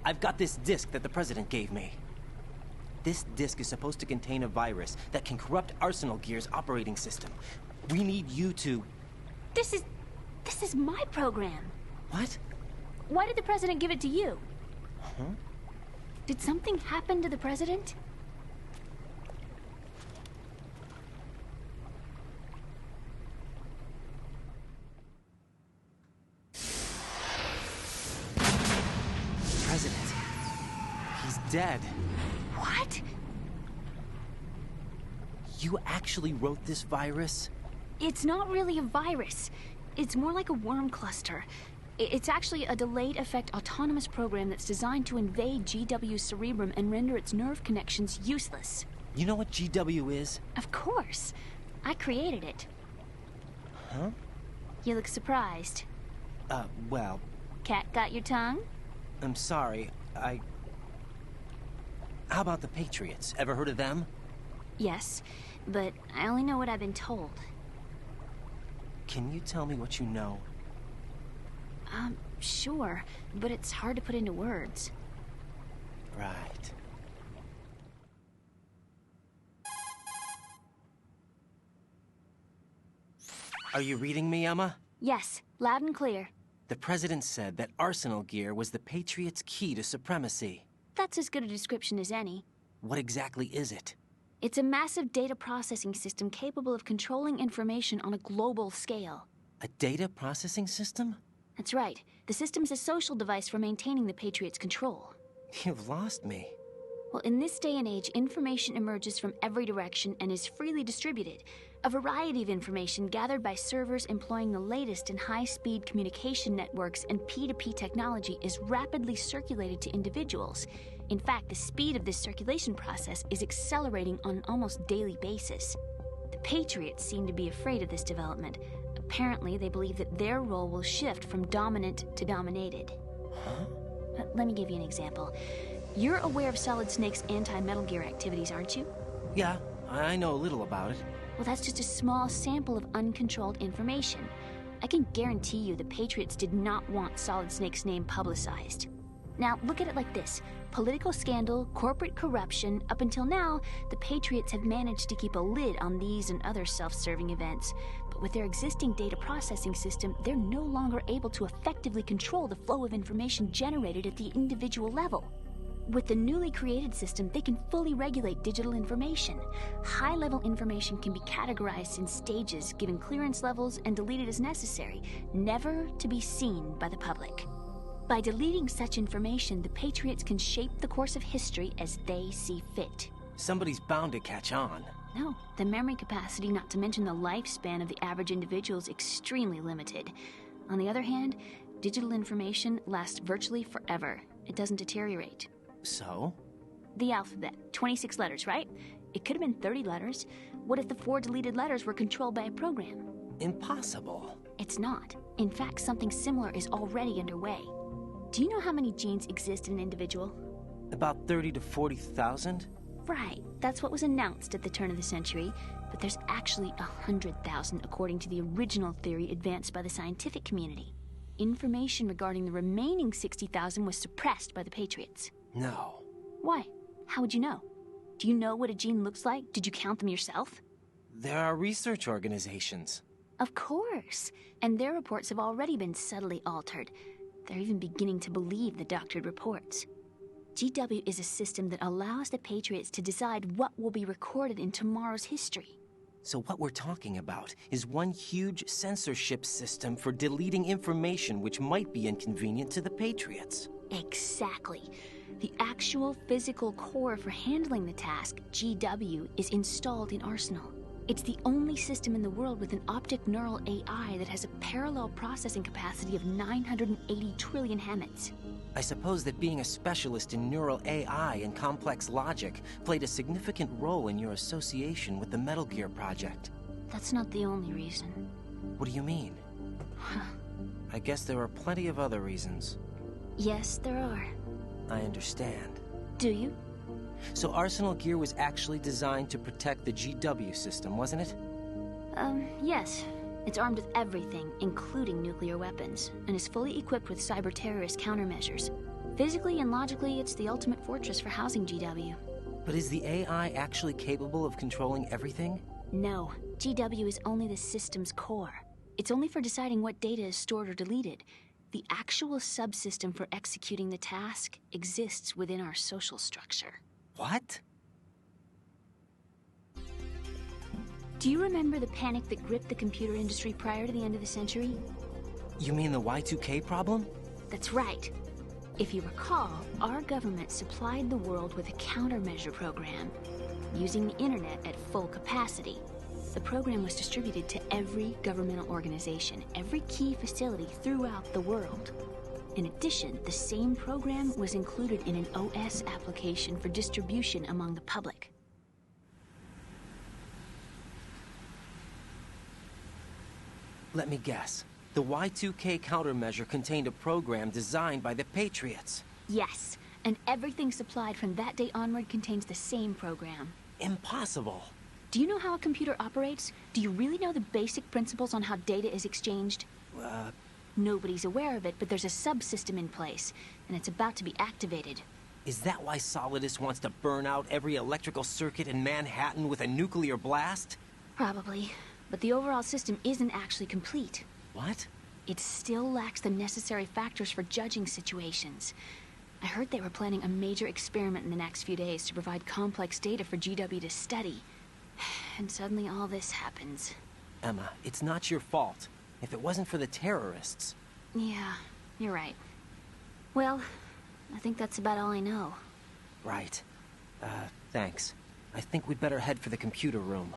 I've got this disk that the President gave me. This disk is supposed to contain a virus that can corrupt Arsenal Gear's operating system. We need you to... This is my program. What? Why did the President give it to you? Huh? Did something happen to the President? President. He's dead. What? You actually wrote this virus? It's not really a virus. It's more like a worm cluster. It's actually a delayed effect autonomous program that's designed to invade GW's cerebrum and render its nerve connections useless. You know what GW is? Of course. I created it. Huh? You look surprised. Well... Cat got your tongue? I'm sorry, How about the Patriots? Ever heard of them? Yes, but I only know what I've been told. Can you tell me what you know? Sure, but it's hard to put into words. Right. Are you reading me, Emma? Yes, loud and clear. The President said that Arsenal Gear was the Patriots' key to supremacy. That's as good a description as any. What exactly is it? It's a massive data processing system capable of controlling information on a global scale. A data processing system? That's right. The system's a social device for maintaining the Patriots' control. You've lost me. Well, in this day and age, information emerges from every direction and is freely distributed. A variety of information gathered by servers employing the latest in high-speed communication networks and P2P technology is rapidly circulated to individuals. In fact, the speed of this circulation process is accelerating on an almost daily basis. The Patriots seem to be afraid of this development. Apparently, they believe that their role will shift from dominant to dominated. Huh? Let me give you an example. You're aware of Solid Snake's anti-Metal Gear activities, aren't you? Yeah, I know a little about it. Well, that's just a small sample of uncontrolled information. I can guarantee you the Patriots did not want Solid Snake's name publicized. Now, look at it like this. Political scandal, corporate corruption, up until now, the Patriots have managed to keep a lid on these and other self-serving events. But with their existing data processing system, they're no longer able to effectively control the flow of information generated at the individual level. With the newly created system, they can fully regulate digital information. High-level information can be categorized in stages, given clearance levels, and deleted as necessary, never to be seen by the public. By deleting such information, the Patriots can shape the course of history as they see fit. Somebody's bound to catch on. No, the memory capacity, not to mention the lifespan of the average individual, is extremely limited. On the other hand, digital information lasts virtually forever. It doesn't deteriorate. So? The alphabet, 26 letters, right? It could have been 30 letters. What if the 4 deleted letters were controlled by a program? Impossible. It's not. In fact, something similar is already underway. Do you know how many genes exist in an individual? About 30 to 40,000? Right. That's what was announced at the turn of the century. But there's actually 100,000 according to the original theory advanced by the scientific community. Information regarding the remaining 60,000 was suppressed by the Patriots. No. Why? How would you know? Do you know what a gene looks like? Did you count them yourself? There are research organizations. Of course. And their reports have already been subtly altered. They're even beginning to believe the doctored reports. GW is a system that allows the Patriots to decide what will be recorded in tomorrow's history. So what we're talking about is one huge censorship system for deleting information which might be inconvenient to the Patriots. Exactly. The actual physical core for handling the task, GW, is installed in Arsenal. It's the only system in the world with an optic neural AI that has a parallel processing capacity of 980 trillion Hammets. I suppose that being a specialist in neural AI and complex logic played a significant role in your association with the Metal Gear project. That's not the only reason. What do you mean? I guess there are plenty of other reasons. Yes, there are. I understand. Do you? So Arsenal Gear was actually designed to protect the GW system, wasn't it? Yes. It's armed with everything, including nuclear weapons, and is fully equipped with cyber-terrorist countermeasures. Physically and logically, it's the ultimate fortress for housing GW. But is the AI actually capable of controlling everything? No, GW is only the system's core. It's only for deciding what data is stored or deleted. The actual subsystem for executing the task exists within our social structure. What? Do you remember the panic that gripped the computer industry prior to the end of the century? You mean the Y2K problem? That's right. If you recall, our government supplied the world with a countermeasure program, using the internet at full capacity. The program was distributed to every governmental organization, every key facility throughout the world. In addition, the same program was included in an OS application for distribution among the public. Let me guess. The Y2K countermeasure contained a program designed by the Patriots. Yes, and everything supplied from that day onward contains the same program. Impossible. Do you know how a computer operates? Do you really know the basic principles on how data is exchanged? Nobody's aware of it, but there's a subsystem in place, and it's about to be activated. Is that why Solidus wants to burn out every electrical circuit in Manhattan with a nuclear blast? Probably, but the overall system isn't actually complete. What? It still lacks the necessary factors for judging situations. I heard they were planning a major experiment in the next few days to provide complex data for GW to study. And suddenly all this happens. Emma, it's not your fault. If it wasn't for the terrorists... Yeah, you're right. Well, I think that's about all I know. Right. Thanks. I think we'd better head for the computer room.